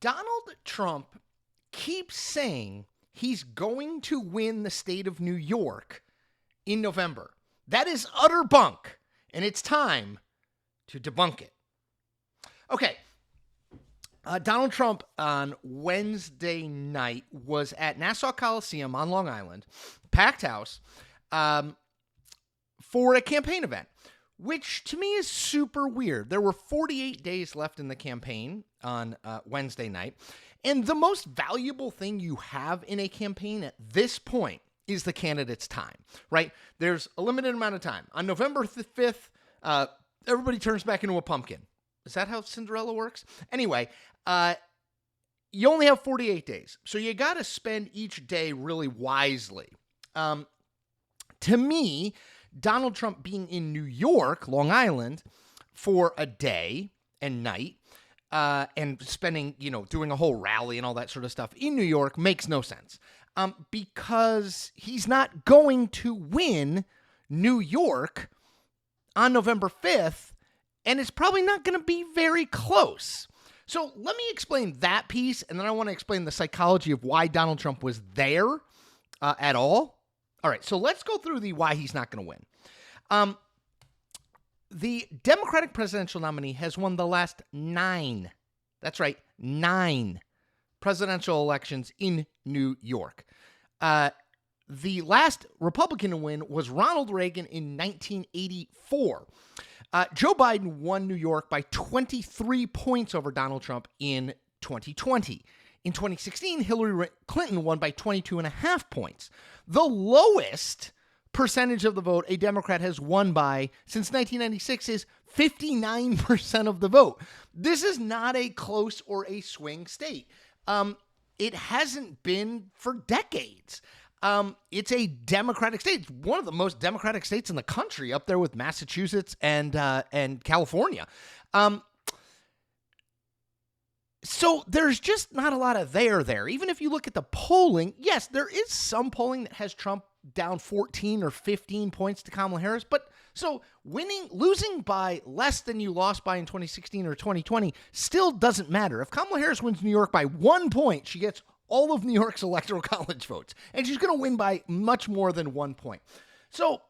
Donald Trump keeps saying he's going to win the state of New York in November. That is utter bunk, and it's time to debunk it. Okay. Donald Trump on Wednesday night was at Nassau Coliseum on Long Island, packed house, for a campaign event, which to me is super weird. There were 48 days left in the campaign on Wednesday night, and the most valuable thing you have in a campaign at this point is the candidate's time, right? There's a limited amount of time. On November 5th, everybody turns back into a pumpkin. Is that how Cinderella works? Anyway, you only have 48 days, so you got to spend each day really wisely. To me, Donald Trump being in New York, Long Island, for a day and night, and spending, doing a whole rally and all that sort of stuff in New York makes no sense. Because he's not going to win New York on November 5th, and it's probably not going to be very close. So let me explain that piece, and then I want to explain the psychology of why Donald Trump was there at all. All right, so let's go through the why he's not going to win. The Democratic presidential nominee has won the last 9, that's right, 9 presidential elections in New York. The last Republican to win was Ronald Reagan in 1984. Joe Biden won New York by 23 points over Donald Trump in 2020. In 2016, Hillary Clinton won by 22.5 points. The lowest percentage of the vote a Democrat has won by since 1996 is 59% of the vote. This is not a close or a swing state. It hasn't been for decades. It's a Democratic state. It's one of the most Democratic states in the country, up there with Massachusetts and California. So there's just not a lot of there. Even if you look at the polling, yes, there is some polling that has Trump down 14 or 15 points to Kamala Harris. But so losing by less than you lost by in 2016 or 2020 still doesn't matter. If Kamala Harris wins New York by 1 point, she gets all of New York's electoral college votes, and she's going to win by much more than 1 point. So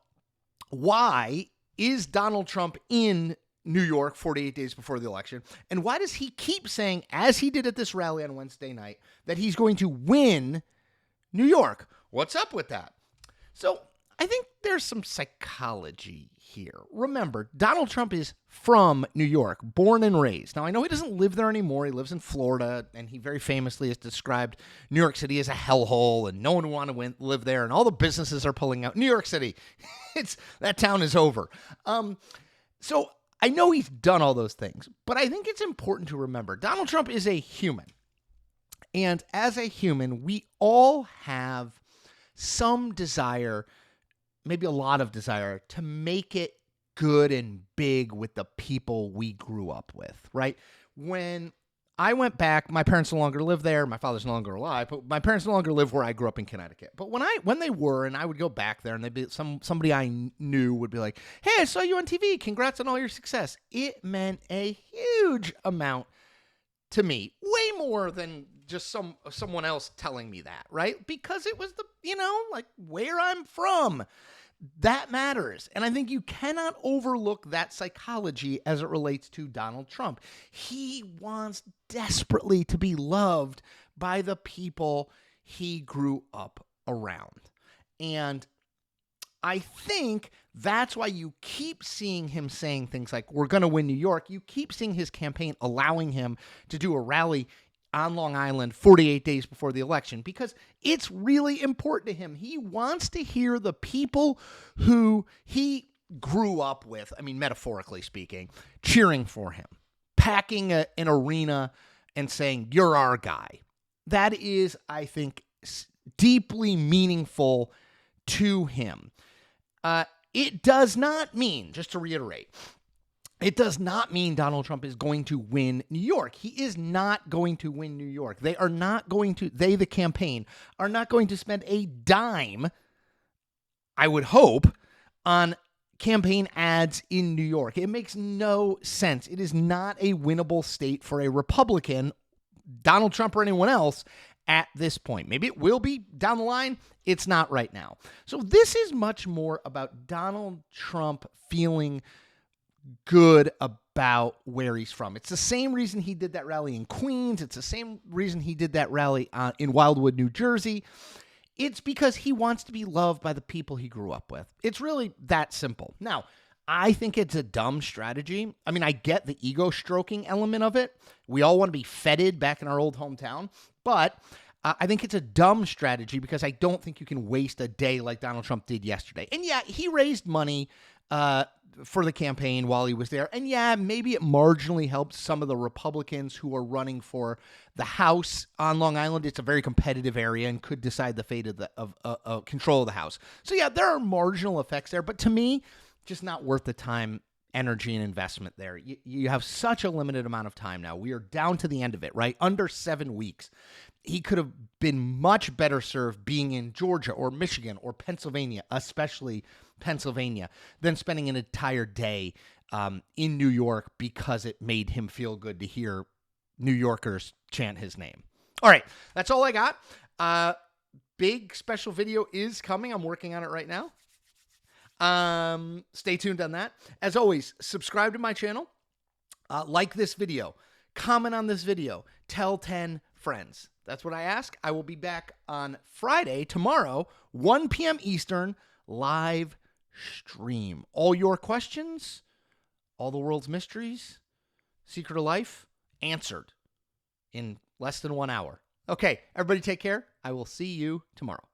why is Donald Trump in New York 48 days before the election? And why does he keep saying, as he did at this rally on Wednesday night, that he's going to win New York? What's up with that? So I think there's some psychology here. Remember, Donald Trump is from New York, born and raised. Now, I know he doesn't live there anymore. He lives in Florida, and he very famously has described New York City as a hellhole, and no one would want to live there, and all the businesses are pulling out. New York City, that town is over. So I know he's done all those things, but I think it's important to remember Donald Trump is a human. And as a human, we all have some desire, maybe a lot of desire, to make it good and big with the people we grew up with, right? When I went back, my parents no longer live there. My father's no longer alive, but my parents no longer live where I grew up in Connecticut. But when they were, and I would go back there, and they'd be somebody I knew would be like, "Hey, I saw you on TV. Congrats on all your success." It meant a huge amount to me, way more than just someone else telling me that, right? Because it was where I'm from. That matters. And I think you cannot overlook that psychology as it relates to Donald Trump. He wants desperately to be loved by the people he grew up around. And I think that's why you keep seeing him saying things like, "We're going to win New York." You keep seeing his campaign allowing him to do a rally on Long Island 48 days before the election, because it's really important to him. He wants to hear the people who he grew up with, I mean, metaphorically speaking, cheering for him, packing an arena and saying, "You're our guy." That is, I think, deeply meaningful to him. It does not mean, just to reiterate, it does not mean Donald Trump is going to win New York. He is not going to win New York. They, the campaign, are not going to spend a dime, I would hope, on campaign ads in New York. It makes no sense. It is not a winnable state for a Republican, Donald Trump or anyone else at this point. Maybe it will be down the line. It's not right now. So this is much more about Donald Trump feeling good about where he's from. It's the same reason he did that rally in Queens. It's the same reason he did that rally in Wildwood, New Jersey. It's because he wants to be loved by the people he grew up with. It's really that simple. Now, I think it's a dumb strategy. I mean, I get the ego stroking element of it. We all want to be feted back in our old hometown, but I think it's a dumb strategy because I don't think you can waste a day like Donald Trump did yesterday. And yeah, he raised money for the campaign while he was there. And yeah, maybe it marginally helped some of the Republicans who are running for the House on Long Island. It's a very competitive area and could decide the fate of control of the House. So yeah, there are marginal effects there. But to me, just not worth the time, energy, and investment there. You have such a limited amount of time now. We are down to the end of it, right? Under 7 weeks. He could have been much better served being in Georgia or Michigan or Pennsylvania, especially Pennsylvania, than spending an entire day in New York because it made him feel good to hear New Yorkers chant his name. All right, that's all I got. Big special video is coming. I'm working on it right now. Stay tuned on that. As always, subscribe to my channel, like this video, comment on this video, tell 10 friends. That's what I ask. I will be back on Friday, tomorrow, 1 p.m. Eastern, live stream. All your questions, all the world's mysteries, secret of life, answered in less than 1 hour. Okay, everybody take care. I will see you tomorrow.